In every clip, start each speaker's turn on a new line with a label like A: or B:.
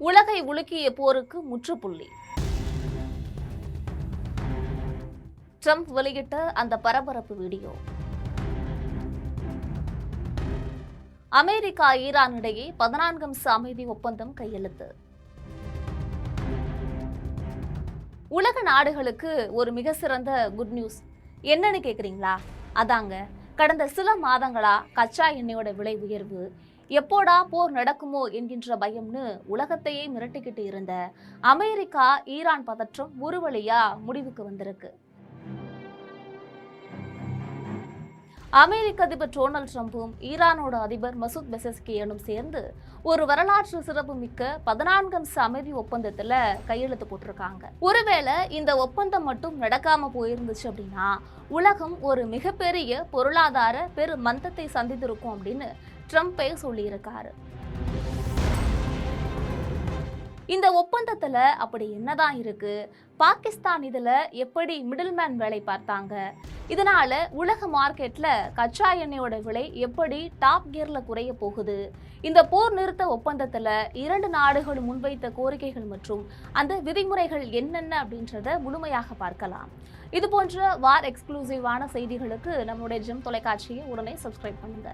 A: உலகை உலுக்கிய போருக்கு முற்றுப்புள்ளி. ட்ரம்ப் வெளியிட்ட அந்த பரபரப்பு வீடியோ. அமெரிக்கா ஈரான் இடையே 14 அம்ச அமைதி ஒப்பந்தம் கையெழுத்து. உலக நாடுகளுக்கு ஒரு மிக சிறந்த குட் நியூஸ் என்னன்னு கேக்குறீங்களா? அதாங்க, கடந்த சில மாதங்களா கச்சா எண்ணெயோட விலை உயர்வு, எப்போடா போர் நடக்குமோ என்கின்ற பயம்னு உலகத்தையே மிரட்டிக்கிட்டு இருந்த அமெரிக்கா ஈரான் பதற்றம் ஒரு வழியா முடிவுக்கு வந்திருக்கு. அமெரிக்க அதிபர் டொனால்ட் ட்ரம்பும் ஈரானோட அதிபர் மசூத் பெசஸ்கியனும் சேர்ந்து ஒரு வரலாற்று சிறப்பு மிக்க 14 அம்ச அமைதி ஒப்பந்தத்துல கையெழுத்து போட்டிருக்காங்க. ஒருவேளை இந்த ஒப்பந்தம் மட்டும் நடக்காம போயிருந்துச்சு அப்படின்னா உலகம் ஒரு மிகப்பெரிய பொருளாதார பெரு மந்தத்தை சந்தித்திருக்கும் அப்படின்னு ட்ரம்பே சொல்லியிருக்காரு. இந்த ஒப்பந்தத்துல அப்படி என்னதான் இருக்கு? பாகிஸ்தான் இதுல எப்படி மிடில்மேன் வேலை பார்த்தாங்க? இதனால உலக மார்க்கெட்ல கச்சா எண்ணெயோட விலை எப்படி டாப் கியர்ல குறைய போகுது? இந்த போர் நிறுத்த ஒப்பந்தத்துல இரண்டு நாடுகளும் முன்வைத்த கோரிக்கைகள் மற்றும் அந்த விதிமுறைகள் என்னென்ன அப்படின்றத முழுமையாக பார்க்கலாம். இது போன்ற வார் எக்ஸ்க்ளூசிவான செய்திகளுக்கு நம்மளுடைய ஜெம் தொலைக்காட்சியை உடனே சப்ஸ்கிரைப் பண்ணுங்க.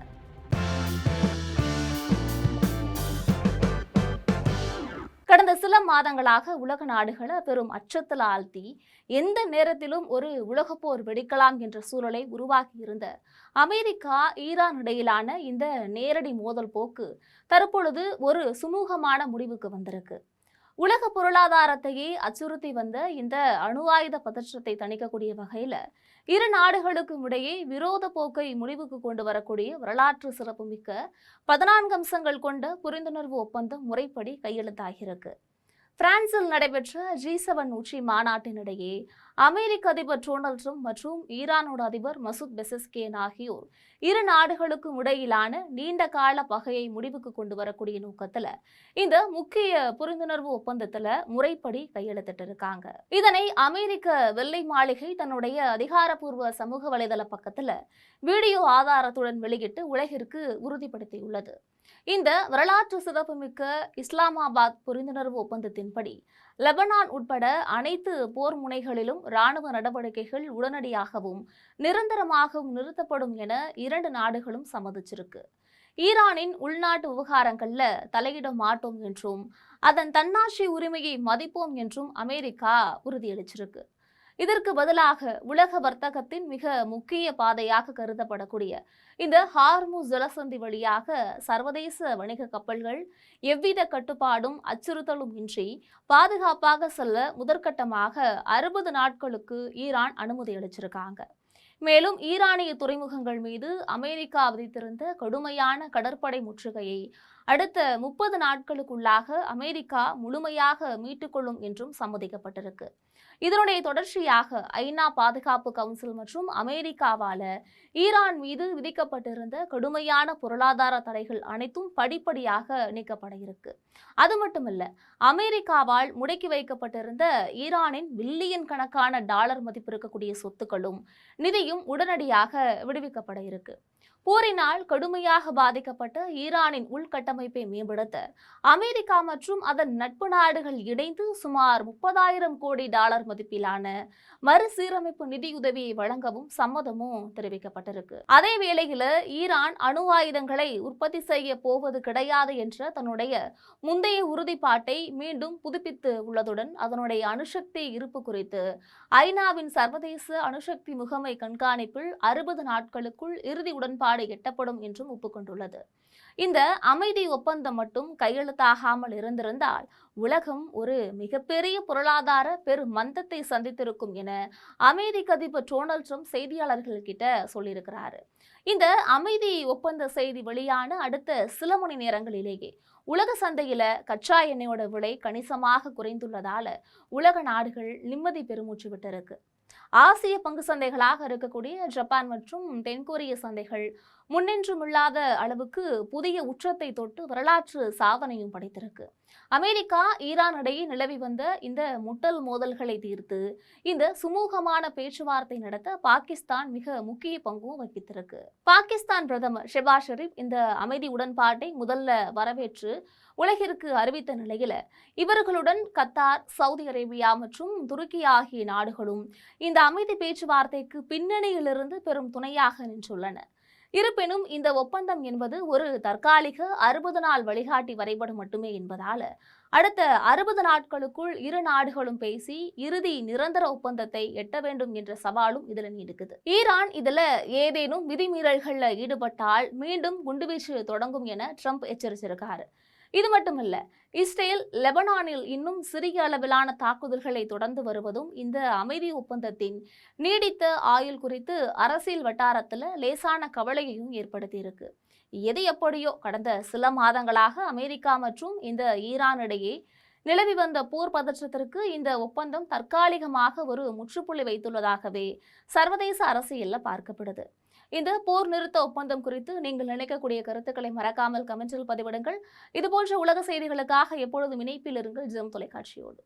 A: கடந்த சில மாதங்களாக உலக நாடுகளை பெரும் அச்சத்தில் ஆழ்த்தி எந்த நேரத்திலும் ஒரு உலகப்போர் வெடிக்கலாம் என்ற சூழலை உருவாக்கி இருந்த அமெரிக்கா ஈரான் இடையிலான இந்த நேரடி மோதல் போக்கு தற்பொழுது ஒரு சுமூகமான முடிவுக்கு வந்திருக்கு. உலக பொருளாதாரத்தையே அச்சுறுத்தி வந்த இந்த அணு ஆயுத பதற்றத்தை தணிக்கக்கூடிய வகையில இரு நாடுகளுக்கும் இடையே விரோத போக்கை முடிவுக்கு கொண்டு வரக்கூடிய வரலாற்று சிறப்புமிக்க 14 அம்சங்கள் கொண்ட புரிந்துணர்வு ஒப்பந்தம் முறைப்படி கையெழுத்தாகியிருக்கு. பிரான்சில் நடைபெற்ற G7 உச்சி மாநாட்டினிடையே அமெரிக்க அதிபர் டொனால்ட் ட்ரம்ப் மற்றும் ஈரானோட அதிபர் மசூத் பெசஸ்கியன் ஆகியோர் இரு நாடுகளுக்கும் இடையிலான நீண்ட கால பகையை முடிவுக்கு கொண்டு வரக்கூடிய நோக்கத்துல இந்த முக்கிய புரிந்துணர்வு ஒப்பந்தத்துல முறைப்படி கையெழுத்திட்டு இருக்காங்க. இதனை அமெரிக்க வெள்ளை மாளிகை தன்னுடைய அதிகாரப்பூர்வ சமூக வலைதள பக்கத்துல வீடியோ ஆதாரத்துடன் வெளியிட்டு உலகிற்கு உறுதிப்படுத்தியுள்ளது. இந்த வரலாற்று சிறப்புமிக்க இஸ்லாமாபாத் புரிந்துணர்வு ஒப்பந்தத்தின்படி லெபனான் உட்பட அனைத்து போர் முனைகளிலும் இராணுவ நடவடிக்கைகள் உடனடியாகவும் நிரந்தரமாகவும் நிறுத்தப்படும் என இரண்டு நாடுகளும் சம்மதிச்சிருக்கு. ஈரானின் உள்நாட்டு விவகாரங்கள்ல தலையிட மாட்டோம் என்றும் அதன் தன்னாட்சி உரிமையை மதிப்போம் என்றும் அமெரிக்கா உறுதியளிச்சிருக்கு. இதற்கு பதிலாக உலக வர்த்தகத்தின் மிக முக்கிய பாதையாக கருதப்படக்கூடிய இந்த ஹார்முஸ் ஜலசந்தி வழியாக சர்வதேச வணிக கப்பல்கள் எவ்வித கட்டுப்பாடும் அச்சுறுத்தலும் இன்றி பாதுகாப்பாக செல்ல முதற்கட்டமாக 60 நாட்களுக்கு ஈரான் அனுமதி அளிச்சிருக்காங்க. மேலும் ஈரானிய துறைமுகங்கள் மீது அமெரிக்கா விதித்திருந்த கடுமையான கடற்படை முற்றுகையை அடுத்த 30 நாட்களுக்குள்ளாக அமெரிக்கா முழுமையாக மீட்டுக்கொள்ளும் என்றும் சம்மதிக்கப்பட்டிருக்கு. இதனுடைய தொடர்ச்சியாக ஐநா பாதுகாப்பு கவுன்சில் மற்றும் அமெரிக்காவால ஈரான் மீது விதிக்கப்பட்டிருந்த கடுமையான பொருளாதார தடைகள் அனைத்தும் படிப்படியாக நீக்கப்பட இருக்கு. அது மட்டுமல்ல, அமெரிக்காவால் முடக்கி வைக்கப்பட்டிருந்த ஈரானின் பில்லியன் கணக்கான டாலர் மதிப்பு இருக்கக்கூடிய சொத்துக்களும் நிதியும் உடனடியாக விடுவிக்கப்பட இருக்கு. போரினால் கடுமையாக பாதிக்கப்பட்ட ஈரானின் உள்கட்டமைப்பை மேம்படுத்த அமெரிக்கா மற்றும் அதன் நட்பு நாடுகள் இணைந்து சுமார் 30,000 கோடி டாலர் மதிப்பிலான மறுசீரமைப்பு நிதியுதவியை வழங்கவும் சம்மதமும் தெரிவிக்கப்பட்டிருக்கு. அதே வேளையில ஈரான் அணு ஆயுதங்களை உற்பத்தி செய்ய போவது கிடையாது என்ற தன்னுடைய முந்தைய உறுதிப்பாட்டை மீண்டும் புதுப்பித்து உள்ளதுடன் அதனுடைய அணுசக்தி இருப்பு குறித்து ஐநாவின் சர்வதேச அணுசக்தி முகமை கண்காணிப்பில் 60 நாட்களுக்குள் இறுதி உடன்பாடு எட்டப்படும் என்றும் ஒப்புக்கொண்டுள்ளது. இந்த அமைதி ஒப்பந்தம் மட்டும் கையெழுத்தாகாமல் இருந்திருந்தால் உலகம் ஒரு மிகப்பெரிய பொருளாதார பெரு மந்தத்தை சந்தித்திருக்கும் என அமெரிக்க அதிபர் டொனால்ட் ட்ரம்ப் செய்தியாளர்கள் கிட்ட சொல்லியிருக்கிறாரு. இந்த அமைதி ஒப்பந்த செய்தி வெளியான அடுத்த சில மணி நேரங்களிலேயே உலக சந்தையில கச்சா எண்ணெயோட விலை கணிசமாக குறைந்துள்ளதால உலக நாடுகள் நிம்மதி பெருமூச்சு விட்டிருக்கு. ஆசிய பங்கு சந்தைகளாக இருக்கக்கூடிய ஜப்பான் மற்றும் தென்கொரிய சந்தைகள் முன்னென்றுமில்லாத அளவுக்கு புதிய உச்சத்தை தொட்டு வரலாற்று சாதனையும் படைத்திருக்கு. அமெரிக்கா ஈரான் இடையே நிலவி வந்த இந்த முட்டல் மோதல்களை தீர்த்து இந்த சுமூகமான பேச்சுவார்த்தை நடத்த பாகிஸ்தான் மிக முக்கிய பங்கும் வகித்திருக்கு. பாகிஸ்தான் பிரதமர் ஷெபாஸ் ஷெரீப் இந்த அமைதி உடன்பாட்டை முதல்ல வரவேற்று உலகிற்கு அறிவித்த நிலையில இவர்களுடன் கத்தார், சவுதி அரேபியா மற்றும் துருக்கி ஆகிய நாடுகளும் இந்த அமைதி பேச்சுவார்த்தைக்கு பின்னணியிலிருந்து பெரும் துணையாக நின்றுள்ளன. இருப்பினும் இந்த ஒப்பந்தம் என்பது ஒரு தற்காலிக 60 நாள் வழிகாட்டி வரைபடம் மட்டுமே என்பதால அடுத்த 60 நாட்களுக்குள் இரு நாடுகளும் பேசி இறுதி நிரந்தர ஒப்பந்தத்தை எட்ட வேண்டும் என்ற சவாலும் இதுல நீடிக்குது. ஈரான் இதுல ஏதேனும் விதிமீறல்கள்ல ஈடுபட்டால் மீண்டும் குண்டுவீச்சு தொடங்கும் என ட்ரம்ப் எச்சரிச்சிருக்காரு. இது மட்டுமல்ல, இஸ்ரேல் லெபனானில் இன்னும் சிறிய அளவிலான தாக்குதல்களை தொடர்ந்து வருவதும் இந்த அமைதி ஒப்பந்தத்தின் நீடித்த ஆயுள் குறித்து அரசியல் வட்டாரத்தில் லேசான கவலையையும் ஏற்படுத்தியிருக்கு. எது எப்படியோ கடந்த சில மாதங்களாக அமெரிக்கா மற்றும் இந்த ஈரான் இடையே நிலவி வந்த போர் பதற்றத்திற்கு இந்த ஒப்பந்தம் தற்காலிகமாக ஒரு முற்றுப்புள்ளி வைத்துள்ளதாகவே சர்வதேச அரசியல்ல பார்க்கப்படுது. இந்த போர் நிறுத்த ஒப்பந்தம் குறித்து நீங்கள் நினைக்கக்கூடிய கருத்துக்களை மறக்காமல் கமெண்டில் பதிவிடுங்கள். இதுபோன்ற உலக செய்திகளுக்காக எப்பொழுதும் இணைப்பில் இருங்கள் ஜெம் தொலைக்காட்சியோடு.